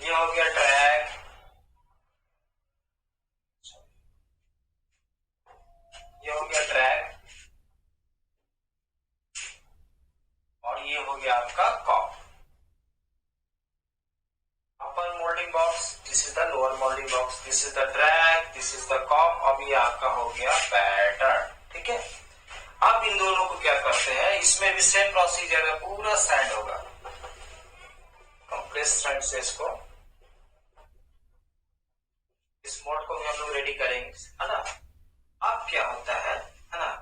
ये हो गया ड्रैग, आपका cope. Upper moulding box, this is the lower moulding box, this is the track, this is the cope. अब ये आपका हो गया पैटर्न, ठीक है। अब इन दोनों को क्या करते हैं, इसमें भी सेम प्रोसीजर है, पूरा सैंड होगा कंप्रेस सैंड से इसको, इस मोड को भी हम लोग रेडी करेंगे, है ना। अब क्या होता है ना,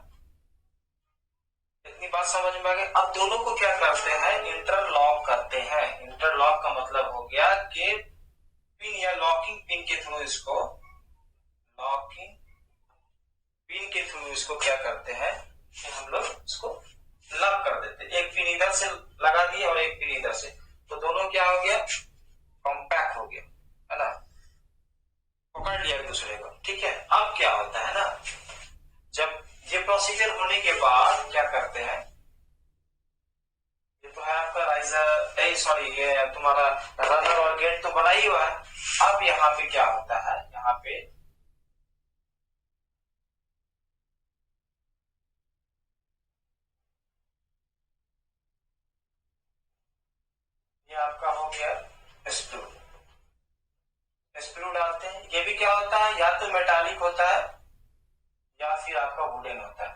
इतनी बात समझ में आ गई। अब दोनों को क्या करते हैं, इंटरलॉक करते हैं। इंटरलॉक का मतलब हो गया कि पिन या लॉकिंग पिन के थ्रू इसको, लॉकिंग पिन के थ्रू इसको क्या करते हैं कि हम लोग इसको लॉक कर देते हैं। एक पिन इधर से लगा दिए और एक पिन इधर से, तो दोनों क्या हो गया, कॉम्पैक्ट हो गया, है ना, पकड़ लिया एक दूसरे को, ठीक है। अब क्या होता है ना, जब ये प्रोसीजर होने के बाद क्या करते हैं, ये तो है आपका राइजर, सॉरी ये तुम्हारा रनर और गेट तो बना ही हुआ है। अब यहाँ पे क्या होता है, यहाँ पे ये आपका हो गया स्क्रू, स्क्रू डालते हैं। ये भी क्या होता है, या तो मेटालिक होता है या फिर आपका वुडन होता है।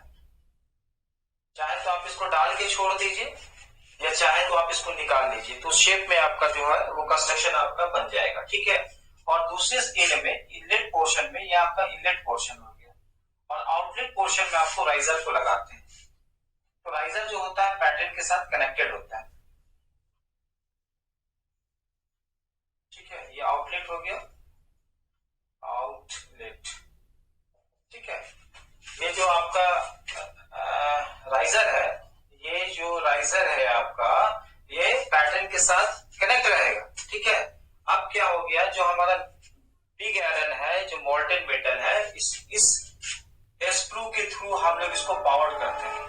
चाहे तो आप इसको डाल के छोड़ दीजिए या चाहे तो आप इसको निकाल लीजिए, तो शेप में आपका जो है वो कंस्ट्रक्शन आपका बन जाएगा, ठीक है। और दूसरे स्केल में इनलेट पोर्शन में, ये आपका इनलेट पोर्शन हो गया, और आउटलेट पोर्शन में आपको राइजर को लगाते हैं। तो राइजर जो होता है पैटर्न के साथ कनेक्टेड होता है, ठीक है। ये आउटलेट हो गया, आउटलेट, ठीक है। ये जो आपका राइजर है, ये जो राइजर है आपका, ये पैटर्न के साथ कनेक्ट रहेगा, ठीक है। अब क्या हो गया, जो हमारा पिग आयरन है, जो मोल्टेन मेटल है, इस स्क्रू के थ्रू हम लोग इसको पावर करते हैं,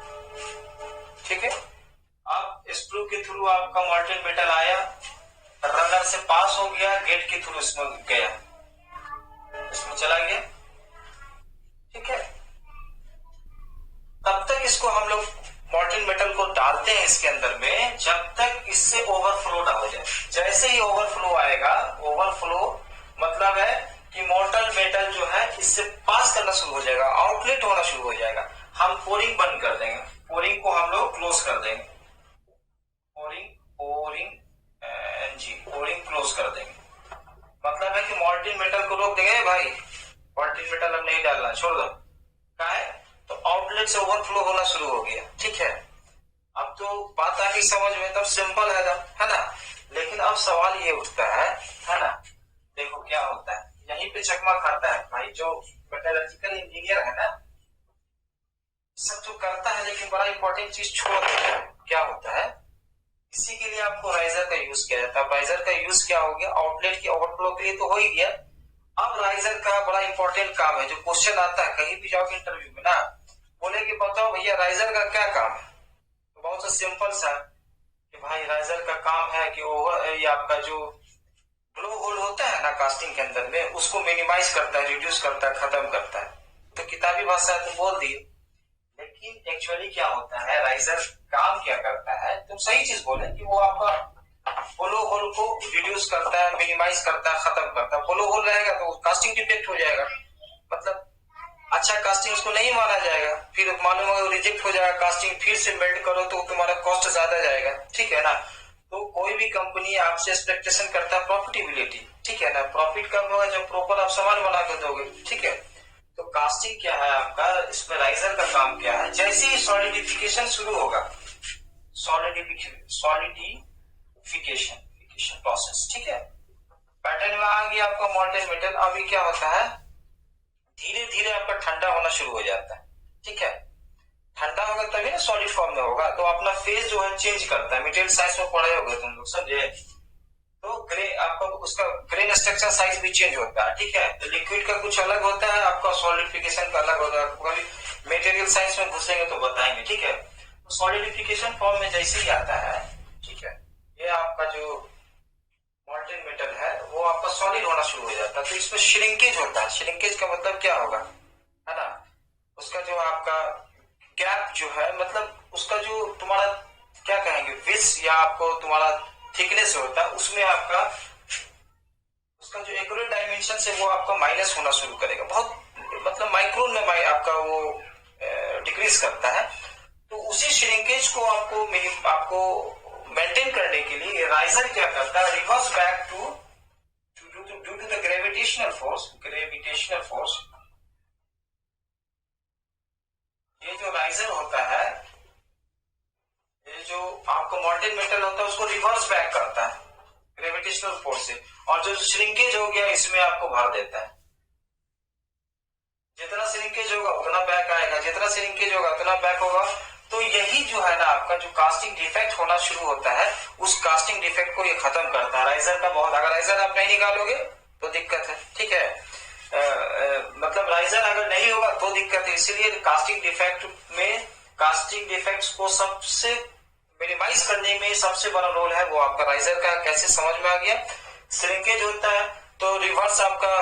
ठीक है। अब स्क्रू के थ्रू आपका मोल्टेन मेटल आया, रनर से पास हो गया, गेट के थ्रू इसमें गया, इसमें चला गया, ठीक है। तब तक इसको हम लोग मोल्टेन मेटल को डालते हैं इसके अंदर में, जब तक इससे ओवरफ्लो ना हो जाए। जैसे ही ओवरफ्लो आएगा, ओवरफ्लो मतलब है कि मोल्टेन मेटल जो है इससे पास करना शुरू हो जाएगा, आउटलेट होना शुरू हो जाएगा, हम पोरिंग बंद कर देंगे, पोरिंग को हम लोग क्लोज कर देंगे, पोरिंग पोरिंग जी पोरिंग क्लोज कर देंगे। मतलब है कि मोल्टेन मेटल को रोक देंगे, भाई मोल्टेन मेटल अब नहीं डालना, छोड़ दो, क्या है, तो आउटलेट से ओवरफ्लो होना शुरू हो गया, ठीक है। अब तो बात आ गई समझ में, तब सिंपल है ना। लेकिन अब सवाल ये उठता है ना, देखो क्या होता है, यहीं पे चकमा खाता है भाई, जो मेटलर्जिकल इंजीनियर है ना, सब तो करता है लेकिन बड़ा इंपॉर्टेंट चीज छोड़ देता है। क्या होता है, इसी के लिए आपको राइजर का यूज किया जाता है। राइजर का यूज क्या हो गया, आउटलेट की ओवरफ्लो के लिए तो हो ही गया। अब राइजर का बड़ा इंपॉर्टेंट काम है, जो क्वेश्चन आता है कहीं भी जाओगे इंटरव्यू में ना, बोले कि बताओ भैया राइजर का क्या काम है, तो बहुत सा सिंपल सा कि भाई राइजर का काम है कि ये आपका जो ब्लो होल होता है ना कास्टिंग के अंदर में, उसको मिनिमाइज करता है, रिड्यूस करता है, खत्म करता है। तो किताबी भाषा है तो बोल दिए, लेकिन एक्चुअली क्या होता है, राइजर काम क्या करता है, तुम सही चीज बोले कि वो आपका ब्लो होल को रिड्यूस करता है, मिनिमाइज करता है, खत्म करता है। ब्लो होल रहेगा तो कास्टिंग डिफेक्ट हो जाएगा, मतलब अच्छा कास्टिंग उसको नहीं माना जाएगा, फिर मालूम होगा रिजेक्ट हो जाएगा, कास्टिंग फिर से मेल्ट करो तो तुम्हारा कॉस्ट ज्यादा जाएगा, ठीक है ना। तो कोई भी कंपनी आपसे एक्सपेक्टेशन करता है प्रॉफिटेबिलिटी, ठीक है ना। प्रॉफिट कब होगा, जब प्रॉपर आप सामान बना कर दोगे, ठीक है। तो कास्टिंग क्या है आपका, इसमें राइजर का काम क्या है, जैसे ही सॉलिडिफिकेशन शुरू होगा, सॉलिडिफिकेशन प्रोसेस, ठीक है। पैटर्न में आ गया आपका मोल्टेन मेटल। अभी क्या होता है, धीरे धीरे आपका ठंडा होना शुरू हो जाता है, ठीक है। ठंडा होगा तभी ना सॉलिड फॉर्म में होगा, तो अपना फेज जो है चेंज करता है। मटेरियल साइंस में पढ़े होगे तुम लोग, समझे। तो ग्रे आपका उसका ग्रेन स्ट्रक्चर साइज भी चेंज होता है, ठीक है। तो लिक्विड का कुछ अलग होता है, आपका सॉलिडिफिकेशन का अलग होता है। कभी मटेरियल साइंस में घुसेंगे तो बताएंगे, ठीक है। तो सॉलिडिफिकेशन फॉर्म में जैसे ही आता है, ठीक है, ये आपका जो मोल्टेन मेटल है वो आपका सॉलिड होना शुरू हो जाता है। तो इसमें श्रिंकेज होता है। श्रिंकेज का मतलब क्या होगा, है ना, उसका जो आपका गैप जो है, मतलब उसका जो तुम्हारा क्या कहेंगे विड्थ या आपको तुम्हारा थिकनेस होता है उसमें आपका उसका जो एक्यूरेट डायमेंशन है वो आपका माइनस होना शुरू करेगा, बहुत मतलब माइक्रोन में आपका वो डिक्रीज करता है। तो उसी श्रिंकेज को आपको मेंटेन करने के लिए राइजर क्या करता है, reverse back due to the gravitational force. ये जो राइजर होता है, ये जो आपको मॉल्टेन मेटल होता है उसको रिवर्स बैक करता है ग्रेविटेशनल फोर्स से, और जो श्रिंकेज हो गया इसमें आपको भर देता है। जितना श्रिंकेज होगा उतना बैक आएगा, जितना श्रिंकेज होगा उतना बैक होगा। तो यही जो है ना आपका जो कास्टिंग डिफेक्ट होना शुरू होता है, उस कास्टिंग डिफेक्ट को ये खत्म करता है। राइजर का बहुत, अगर राइजर आप नहीं निकालोगे तो दिक्कत है, ठीक है। मतलब राइजर अगर नहीं होगा तो दिक्कत है। इसीलिए कास्टिंग डिफेक्ट्स को सबसे मिनिमाइज करने में सबसे बड़ा रोल है वो आपका राइजर का। कैसे समझ में आ गया? श्रिंकेज होता है तो रिवर्स आपका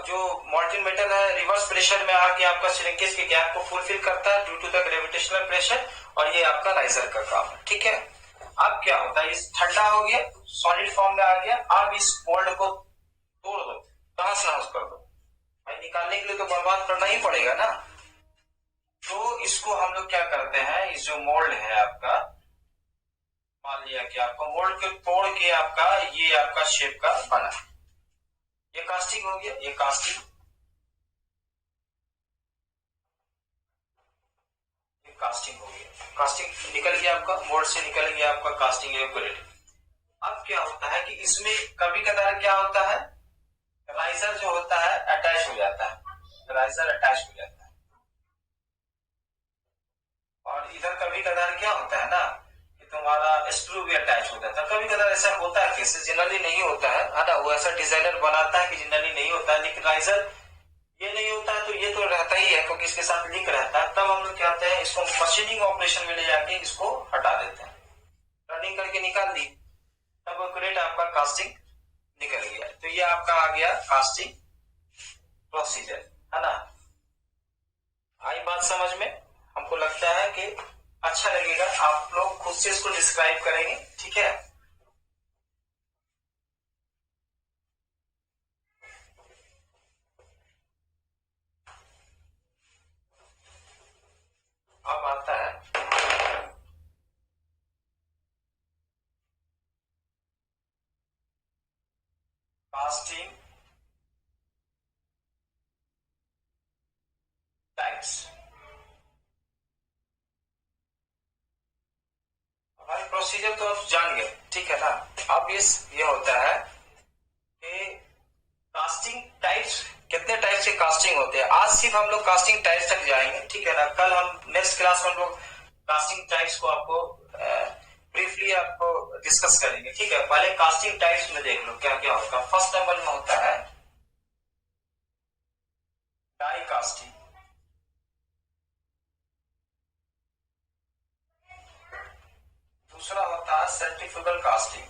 जो मॉल्टेन मेटल है रिवर्स प्रेशर में आके आपका श्रिंकेज के गैप को फुलफिल करता है due to the gravitational pressure, और ये आपका राइजर का काम है, ठीक है। अब क्या होता है, इस ठंडा हो गया, सॉलिड फॉर्म में आ गया, अब इस मोल्ड को तोड़ दो, तहस नहस कर दो भाई। निकालने के लिए तो बर्बाद करना ही पड़ेगा ना। तो इसको हम लोग क्या करते हैं, इस जो मोल्ड है आपका, मान लिया कि आपको मोल्ड को तोड़ के आपका ये आपका शेप का बना, ये कास्टिंग हो गया, ये कास्टिंग हो गया, कास्टिंग निकल गया आपका, मोल्ड से निकल गया आपका कास्टिंग एक्यूरेट। अब क्या होता है कि इसमें कभी कदार क्या होता है, राइजर जो होता है अटैच हो जाता है, राइजर अटैच हो जाता है। और इधर कभी कदार क्या होता है ना कि तुम्हारा स्क्रू भी अटैच हो जाता है। कभी कदार ऐसा होता है, कैसे जनरली नहीं होता है ना, वो ऐसा डिजाइनर बनाता है कि जनरली नहीं होता है। लेकिन राइजर ये नहीं होता है तो ये तो रहता ही है क्योंकि इसके साथ लिंक रहता है। तब हम लोग क्या करते हैं, इसको मशीनिंग ऑपरेशन में ले जाके इसको हटा देते हैं, रनिंग करके निकाल दी, तब एक्यूरेट आपका कास्टिंग निकल गया। तो ये आपका आ गया कास्टिंग प्रोसीजर, है ना। आई बात समझ में? हमको लगता है कि अच्छा लगेगा, आप लोग खुद से इसको डिस्क्राइब करेंगे, ठीक है। अब आता है कास्टिंग टाइप्स। हमारे प्रोसीजर तो आप जान गए, ठीक है ना। अब ये होता है कि कास्टिंग टाइप्स, कितने टाइप से कास्टिंग होते हैं। आज सिर्फ हम लोग कास्टिंग टाइप्स तक जाएंगे, ठीक है ना। कल हम नेक्स्ट क्लास में हम लोग कास्टिंग टाइप्स को आपको ब्रीफली आपको डिस्कस करेंगे, ठीक है। पहले कास्टिंग टाइप्स में देख लो क्या क्या होता है। फर्स्ट नंबर में होता है डाई कास्टिंग, दूसरा होता है सेंट्रीफ्यूगल कास्टिंग,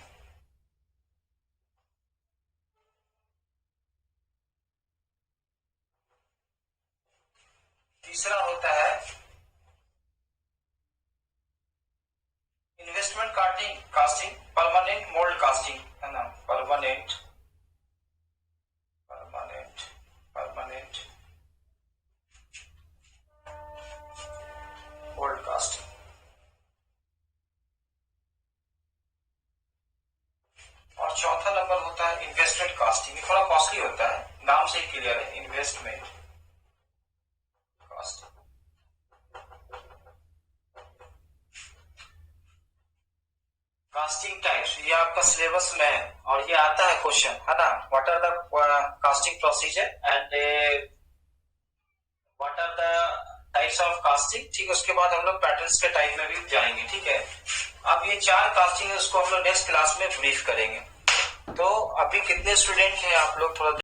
तीसरा होता है investment casting, permanent mould casting, है ना, परमानेंट मोल्ड कास्टिंग। और चौथा नंबर होता है इन्वेस्टमेंट कास्टिंग। ये थोड़ा कॉस्टली होता है, नाम से ही क्लियर है, इन्वेस्टमेंट कास्टिंग। कास्टिंग टाइप्स ये आपका सिलेबस में है और ये आता है क्वेश्चन, है ना। What are the casting procedure and what are the types of casting, ठीक है। उसके बाद हम लोग पैटर्न्स के टाइप में भी जाएंगे, ठीक है। अब ये 4 कास्टिंग है, उसको हम लोग नेक्स्ट क्लास में ब्रीफ करेंगे। तो अभी कितने स्टूडेंट हैं आप लोग, थोड़ा